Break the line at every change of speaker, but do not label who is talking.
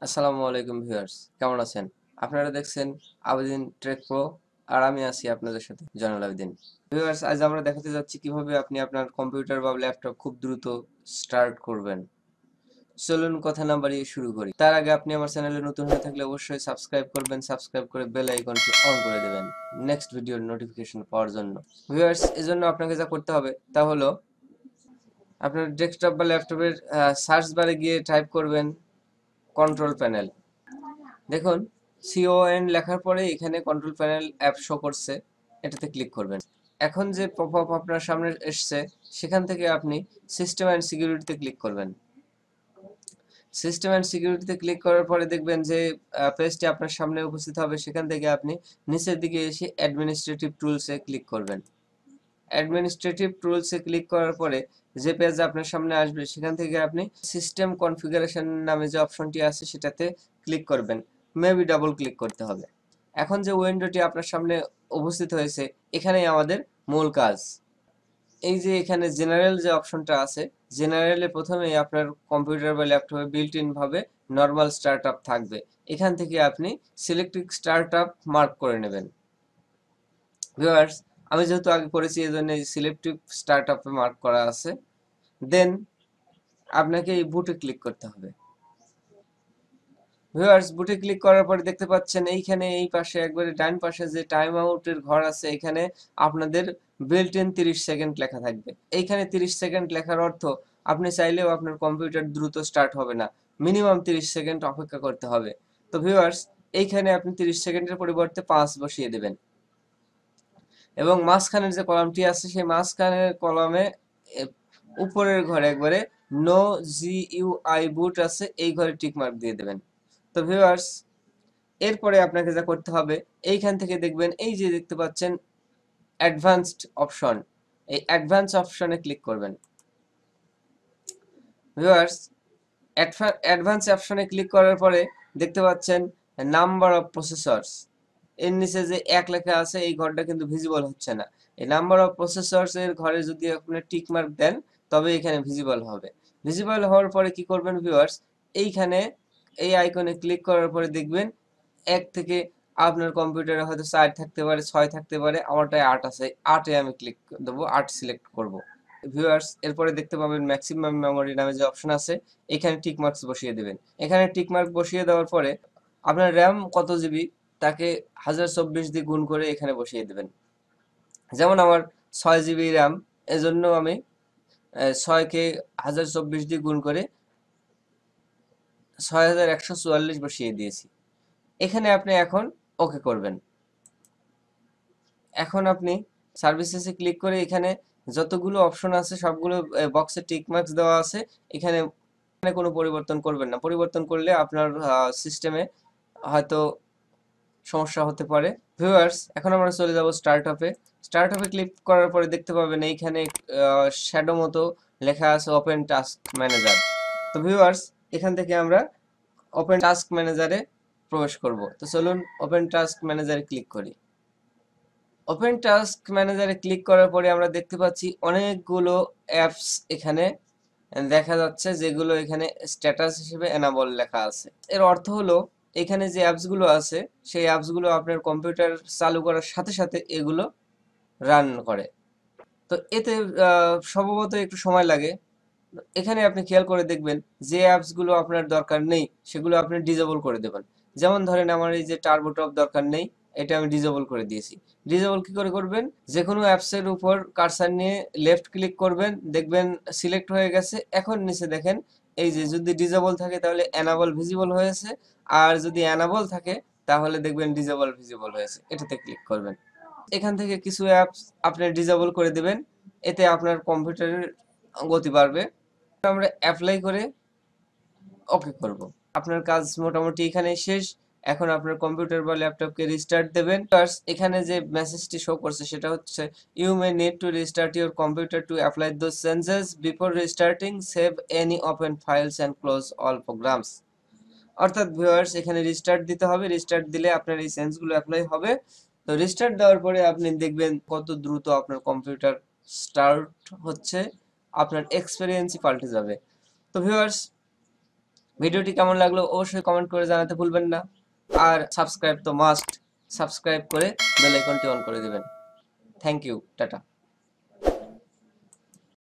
আসসালামু আলাইকুম ভিউয়ার্স, কেমন আছেন? আপনারা দেখছেন আবেদিন ট্রেক প্রো, আর আমি আছি আপনাদের সাথে জয়নুল আবেদিন। ভিউয়ার্স, আজ আমরা দেখাতে যাচ্ছি কিভাবে আপনি আপনার কম্পিউটার বা ল্যাপটপ খুব দ্রুত স্টার্ট করবেন। চলুন কথা না বাড়িয়ে শুরু করি। তার আগে আপনি আমার চ্যানেলে নতুন হয়ে থাকলে অবশ্যই সাবস্ক্রাইব করবেন, সাবস্ক্রাইব করে বেল আইকনটি অন করে দেবেন নেক্সট ভিডিওর নোটিফিকেশন পাওয়ার জন্য। ভিউয়ার্স, এজন্য আপনাকে যা করতে হবে তা হলো আপনার ডেস্কটপ বা ল্যাপটপের সার্চ বারে গিয়ে টাইপ করবেন কন্ট্রোল প্যানেল। দেখুন, CON লেখার পরে এখানে কন্ট্রোল প্যানেল অ্যাপ শো করছে, এটাতে ক্লিক করবেন। এখন যে পপআপ আপনার সামনে এসছে সেখান থেকে আপনি সিস্টেম অ্যান্ড সিকিউরিটিতে ক্লিক করবেন। সিস্টেম অ্যান্ড সিকিউরিটিতে ক্লিক করার পরে দেখবেন যে পেজটি আপনার সামনে উপস্থিত হবে। সেখান থেকে আপনি নিচের দিকে এসে অ্যাডমিনিস্ট্রেটিভ টুলসে ক্লিক করবেন। অ্যাডমিনিস্ট্রেটিভ টুলসে ক্লিক করার পরে যে পেজ আপনার সামনে আসবে সেখান থেকে আপনি সিস্টেম কনফিগারেশন নামে যে অপশনটি আছে সেটাতে ক্লিক করবেন। মেবি ডাবল ক্লিক করতে হবে। এখন যে উইন্ডোটি আপনার সামনে উপস্থিত হয়েছে, এখানেই আমাদের মূল কাজ। এই যে এখানে জেনারেল যে অপশনটা আছে, জেনারেলে প্রথমেই আপনার কম্পিউটার বা ল্যাপটপে বিল্ট ইন ভাবে নর্মাল স্টার্টআপ থাকবে। এখান থেকে আপনি সিলেক্টিভ স্টার্টআপ মার্ক করে নেবেন। ভিউয়ার্স, আমি যেহেতু আগে করেছি এজন্য এই সিলেক্টিভ স্টার্টআপে মার্ক করা আছে। দেন আপনাকে এই বুটে ক্লিক করতে হবে। ভিউয়ার্স, বুটে ক্লিক করার পরে দেখতে পাচ্ছেন এইখানে এই পাশে একবারে ডান পাশে যে টাইম আউটের ঘর আছে, এখানে আপনাদের বিল্ট ইন 30 সেকেন্ড লেখা থাকবে। এইখানে 30 সেকেন্ড লেখার অর্থ আপনি চাইলেও আপনার কম্পিউটার দ্রুত স্টার্ট হবে না, মিনিমাম 30 সেকেন্ড অপেক্ষা করতে হবে। তো ভিউয়ার্স, এইখানে আপনি 30 সেকেন্ডের পরিবর্তে 5 বসিয়ে দেবেন এবং মাঝখানের যে কলামটি আছে সেই মাঝখানের কলামে উপরের ঘরে একবারে নো জিইউআই বুট আছে, এই ঘরে টিক মার্ক দিয়ে দেবেন। তো ভিউয়ার্স, এরপরে আপনাকে যা করতে হবে, এইখান থেকে দেখবেন এই যে দেখতে পাচ্ছেন অ্যাডভান্সড অপশন, এই অ্যাডভান্স অপশনে ক্লিক করবেন। ভিউয়ার্স, অ্যাডভান্স অপশনে ক্লিক করার পরে দেখতে পাচ্ছেন নাম্বার অফ প্রসেসরস, এর নিচে যে 1 লেখা আছে এই ঘরটা কিন্তু ভিজিবল হচ্ছে না। এই নাম্বার অফ প্রসেসরস এর ঘরে যদি আপনি টিক মার্ক দেন তবে এখানে ভিজিবল হবে। ভিজিবল হওয়ার পরে কি করবেন ভিউয়ার্স, এইখানে এই আইকনে ক্লিক করার পরে দেখবেন 1 থেকে আপনার কম্পিউটারে হয়তো 4 থাকতে পারে, 6 থাকতে পারে, আমারটায় 8 আছে। 8 এ আমি ক্লিক দেব, 8 সিলেক্ট করব। ভিউয়ার্স, এরপরে দেখতে পাবেন ম্যাক্সিমাম মেমোরি নামে যে অপশন আছে, এখানে টিক মার্কস বসিয়ে দেবেন। এখানে টিক মার্ক বসিয়ে দেওয়ার পরে আপনার র্যাম কত জিবি তাকে 1024 দিয়ে গুণ করে এখানে বসিয়ে দেবেন। যেমন আমার 6 জিবি র্যাম, এজন্য আমি 6 কে 1024 দিয়ে গুণ করে 6144 বসিয়ে দিয়েছি। এখানে আপনি এখন ওকে করবেন। এখন আপনি সার্ভিসেসে ক্লিক করে এখানে যতগুলো অপশন আছে সবগুলো বক্সে টিক মার্কস দেওয়া আছে। এখানে কোনো পরিবর্তন করবেন না। পরিবর্তন করলে আপনার সিস্টেমে হয়তো সমস্যা হতে পারে। ভিউয়ার্স, এখন আমরা চলে যাব স্টার্টআপে। স্টার্টআপে ক্লিক করার পরে দেখতে পাবেন এইখানে শ্যাডো মতো লেখা আছে ওপেন টাস্ক ম্যানেজার। তো ভিউয়ার্স, এখান থেকে আমরা ওপেন টাস্ক ম্যানেজারে প্রবেশ করব। তো চলুন ওপেন টাস্ক ম্যানেজারে ক্লিক করি। ওপেন টাস্ক ম্যানেজারে ক্লিক করার পরে আমরা দেখতে পাচ্ছি অনেকগুলো অ্যাপস এখানে দেখা যাচ্ছে, যেগুলো এখানে স্ট্যাটাস হিসেবে এনাবল লেখা আছে। এর অর্থ হলো এখানে যে অ্যাপসগুলো আছে সেই অ্যাপসগুলো আপনার কম্পিউটার চালু করার সাথে সাথে এগুলো রান করে। তো এতে সম্ভবত একটু সময় লাগে। এখানে আপনি খেয়াল করে দেখবেন যে অ্যাপসগুলো আপনার দরকার নেই সেগুলো আপনি ডিসেবল করে দেবেন। যেমন ধরেন আমার এই যে টার্বো টপ দরকার নেই, এটা আমি ডিসেবল করে দিয়েছি। ডিসেবল কি করে করবেন, যে কোনো অ্যাপসের উপর কার্সার নিয়ে লেফট ক্লিক করবেন, দেখবেন সিলেক্ট হয়ে গেছে। এখন নিচে দেখেন এই যে যদি ডিসেবল থাকে তাহলে এনাবল ভিজিবল হয়েছে, আর যদি এনাবল থাকে তাহলে দেখবেন ডিসেবল ভিজিবল হয়েছে, এটাতে ক্লিক করবেন। এখান থেকে কিছু অ্যাপস আপনি ডিসেবল করে দিবেন, এতে আপনার কম্পিউটারের গতি বাড়বে। আমরা অ্যাপ্লাই করে ওকে করব। আপনার কাজ মোটামুটি এখানেই শেষ। এখন আপনার কম্পিউটার বা ল্যাপটপকে রিস্টার্ট দেবেন। এখানে যে মেসেজটি শো করছে সেটা হচ্ছে you may need to restart your computer to apply those changes before restarting, save any open files and close all programs. অর্থাৎ ভিউয়ার্স, এখানে রিস্টার্ট দিতে হবে। রিস্টার্ট দিলে আপনার এই চেঞ্জগুলো অ্যাপ্লাই হবে। তো রিস্টার্ট দেওয়ার পরে আপনি দেখবেন কত দ্রুত আপনার কম্পিউটার স্টার্ট হচ্ছে, আপনার এক্সপেরিয়েন্সই পাল্টে যাবে। তো ভিউয়ার্স, ভিডিওটি কেমন লাগলো অবশ্যই কমেন্ট করে জানাতে ভুলবেন না। আর সাবস্ক্রাইব তো মাস্ট, সাবস্ক্রাইব করে বেল আইকনটি অন করে দিবেন। Thank you, tata.